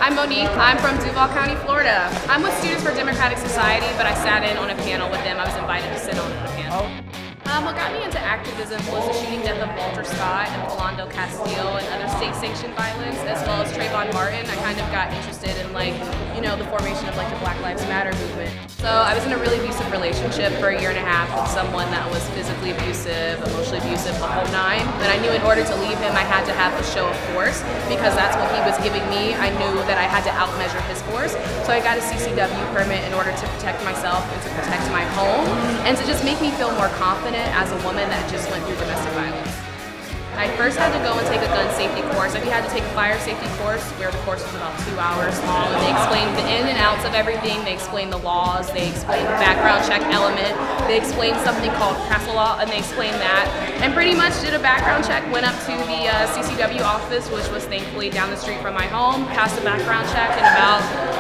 I'm Monique. I'm from Duval County, Florida. I'm with Students for Democratic Society, but I sat in on a panel with them. I was invited to sit on a panel. What got me into activism was the shooting death of Walter Scott and Philando Castile and other state-sanctioned violence, as well as Trayvon Martin. I kind of got interested in the formation of the Black Lives Matter movement. So I was in a really abusive relationship for a year and a half with someone that was physically abusive, emotionally abusive, the whole nine. And I knew in order to leave him, I had to have a show of force because that's what he was giving me. I knew that I had to outmeasure his force. So I got a CCW permit in order to protect myself and to protect my home and to just make me feel more confident as a woman that just went through domestic violence. I first had to go and take a gun safety course. We had to take a fire safety course where the course was about 2 hours long. And they explained the in and outs of everything. They explained the laws. They explained the background check element. They explained something called castle law, and they explained that. And pretty much did a background check, went up to the CCW office, which was thankfully down the street from my home, passed the background check, and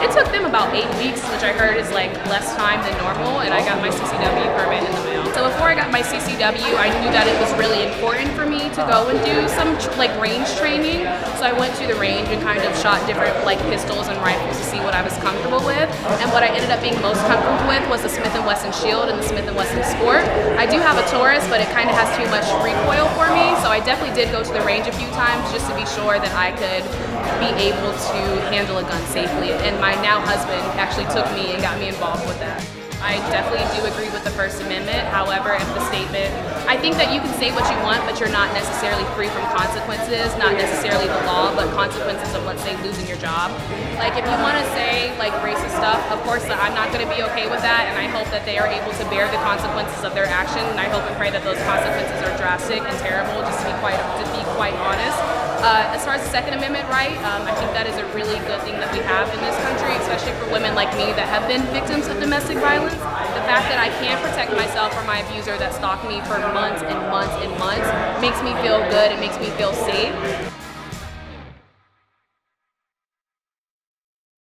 it took them about 8 weeks, which I heard is less time than normal, and I got my CCW permit in the mail. So before I got my CCW, I knew that it was really important for me to go and do some range training. So I went to the range and kind of shot different pistols and rifles to see what I was comfortable with. And what I ended up being most comfortable with was the Smith & Wesson Shield and the Smith & Wesson Sport. I do have a Taurus, but it kind of has too much recoil for me. So I definitely did go to the range a few times just to be sure that I could be able to handle a gun safely. And my now husband actually took me and got me involved with that. I definitely do agree with the First Amendment. However, if the statement, I think that you can say what you want, but you're not necessarily free from consequences, not necessarily the law, but consequences of, let's say, losing your job. If you want to say racist stuff, of course I'm not going to be okay with that, and I hope that they are able to bear the consequences of their action, and I hope and pray that those consequences are drastic and terrible, just to be quite honest. As far as the Second Amendment right, I think that is a really good thing that we have in this country, especially for women like me that have been victims of domestic violence. The fact that I can protect myself from my abuser that stalked me for months and months and months makes me feel good. It makes me feel safe.